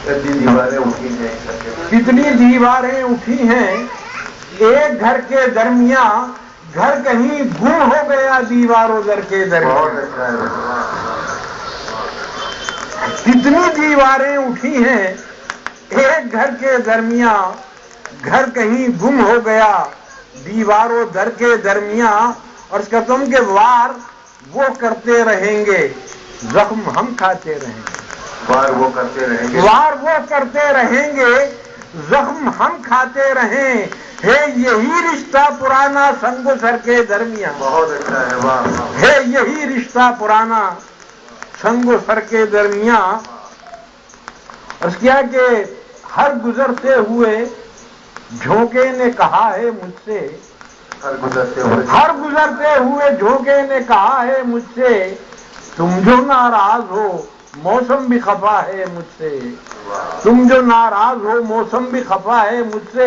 دیواریں اٹھی ہیں، کتنی دیواریں اٹھی ہیں ایک گھر کے درمیان، گھر کہیں گم ہو گیا دیواروں در کے درمیان. کتنی دیواریں اٹھی ہیں ایک گھر کے درمیان، گھر کہیں گم ہو گیا دیواروں در کے درمیان. اور اس کا تم کے وار وہ کرتے رہیں گے، زخم ہم کھاتے رہیں گے. وار وہ کرتے رہیں گے، وار وہ کرتے رہیں گے، زخم ہم کھاتے رہیں. ہے یہی رشتہ پرانا سنگ و سر کے درمیان. بہت اچھا ہے، واہ. ہے یہی رشتہ پرانا سنگ و سر کے درمیان. اور کیا کہ ہر گزرتے ہوئے جھونکے نے کہا ہے مجھ سے، ہر گزرتے ہوئے جھونکے نے کہا ہے مجھ سے، تم جو ناراض ہو موسم بھی خفا ہے مجھ سے. تم جو ناراض ہو موسم بھی خفا ہے مجھ سے.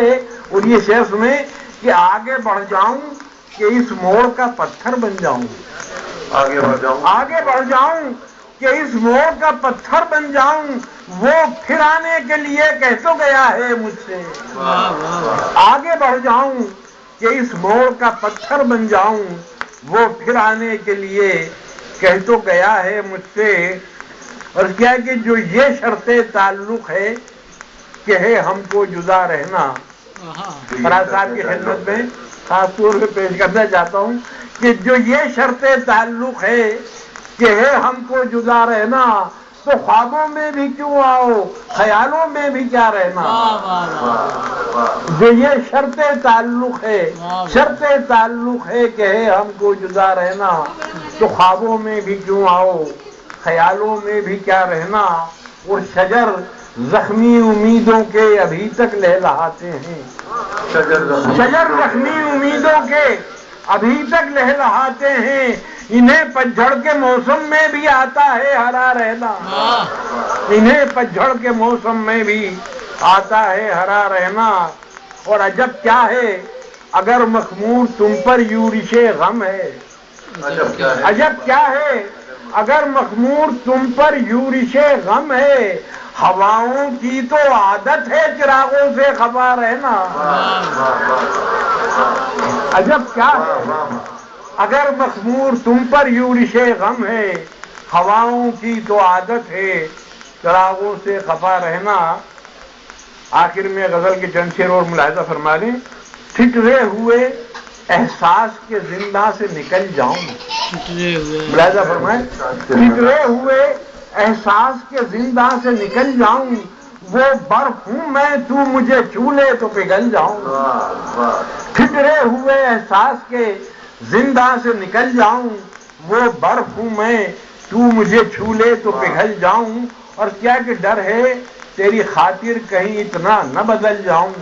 اور یہ شعر سنیں کہ آگے بڑھ جاؤں کہ اس موڑ کا پتھر بن جاؤں. آگے بڑھ جاؤں کہ اس موڑ کا پتھر بن جاؤں. وہ پھر آنے کے لیے کہہ تو گیا ہے مجھ سے. آگے بڑھ جاؤں کہ اس موڑ کا پتھر بن جاؤں. وہ پھر آنے کے لیے کہہ تو گیا ہے مجھ سے. اور کیا کہ جو یہ شرط تعلق ہے کہ ہے ہم کو جدا رہنا. فراز صاحب کی خدمت میں خاص طور پہ پیش کرنا چاہتا ہوں کہ جو یہ شرط تعلق ہے کہ ہے ہم کو جدا رہنا، تو خوابوں میں بھی کیوں آؤ خیالوں میں بھی کیا رہنا. جو یہ شرط تعلق ہے کہ ہے ہم کو جدا رہنا، تو خوابوں میں بھی کیوں آؤ خیالوں میں بھی کیا رہنا. وہ شجر زخمی امیدوں کے ابھی تک لہلہاتے ہیں. شجر زخمی امیدوں کے ابھی تک لہلہاتے ہیں. انہیں پتجھڑ کے موسم میں بھی آتا ہے ہرا رہنا. انہیں پتجھڑ کے موسم میں بھی آتا ہے ہرا رہنا. اور عجب کیا ہے اگر مخمور تم پر یورش غم ہے. عجب کیا ہے اگر مخمور تم پر یورش غم ہے. ہواؤں کی تو عادت ہے چراغوں سے خفا رہنا. عجب کیا ہے اگر مخمور تم پر یورش غم ہے. ہواؤں کی تو عادت ہے چراغوں سے خفا رہنا. آخر میں غزل کے چند شعر اور ملاحظہ فرما لیں. ٹھٹرے ہوئے احساس کے زندہ سے نکل جاؤں. ملاحظہ فرمائیں. ٹھٹرے ہوئے احساس کے زندہ سے نکل جاؤں. وہ برف ہوں میں تو مجھے چھو لے تو پگھل جاؤں. ٹھٹرے ہوئے احساس کے زندہ سے نکل جاؤں. وہ برف ہوں میں تو مجھے چھو لے تو پگھل جاؤں. اور کیا کہ ڈر ہے تیری خاطر کہیں اتنا نہ بدل جاؤں.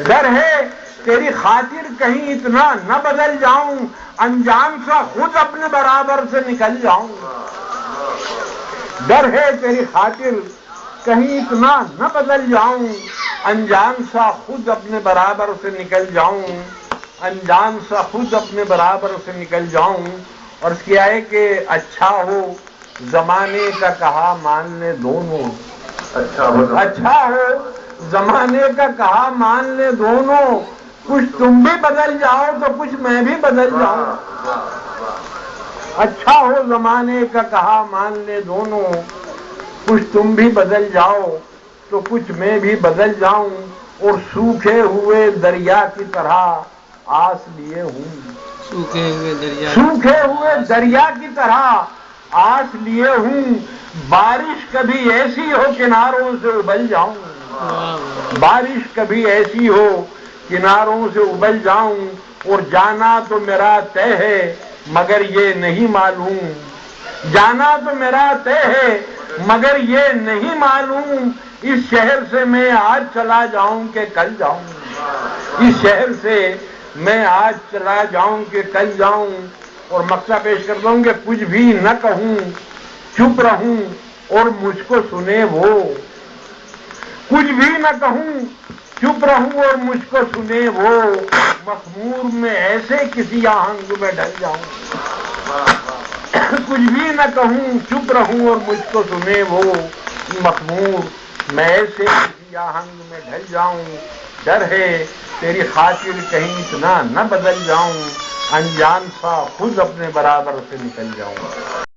ڈر ہے تیری خاطر کہیں اتنا نہ بدل جاؤں. انجان سا خود اپنے برابر سے نکل جاؤں. ڈر ہے تیری خاطر کہیں اتنا نہ بدل جاؤں. انجان سا خود اپنے برابر سے نکل جاؤں. انجان سا خود اپنے برابر سے نکل جاؤں. اور کیا ہے کہ اچھا ہو زمانے کا کہا مان لے دونوں. اچھا ہو زمانے کا کہا مان لے دونوں. کچھ تم بھی بدل جاؤ تو کچھ میں بھی بدل جاؤں. اچھا ہو زمانے کا کہا مان لے دونوں. کچھ تم بھی بدل جاؤ تو کچھ میں بھی بدل جاؤں. اور سوکھے ہوئے دریا کی طرح آس لیے ہوں. سوکھے ہوئے دریا کی طرح آس لیے ہوں. بارش کبھی ایسی ہو کناروں سے ابل جاؤں. بارش کبھی ایسی ہو کناروں سے ابل جاؤں. اور جانا تو میرا طے ہے مگر یہ نہیں معلوم. جانا تو میرا طے ہے مگر یہ نہیں معلوم. اس شہر سے میں آج چلا جاؤں کہ کل جاؤں. اس شہر سے میں آج چلا جاؤں کہ کل جاؤں. اور مقصد پیش کرتا ہوں کہ کچھ بھی نہ کہوں چپ رہوں اور مجھ کو سنے وہ. کچھ بھی نہ کہوں چپ رہوں اور مجھ کو سنے وہ. مخمور میں ایسے کسی آہنگ میں ڈل جاؤں. کچھ بھی نہ کہوں چپ رہوں اور مجھ کو سنے وہ. مخمور، میں ایسے کسی آہنگ میں ڈھل جاؤں، ڈر ہے تیری خاطر کہیں اتنا نہ بدل جاؤں، انجان سا خود اپنے برابر سے نکل جاؤں۔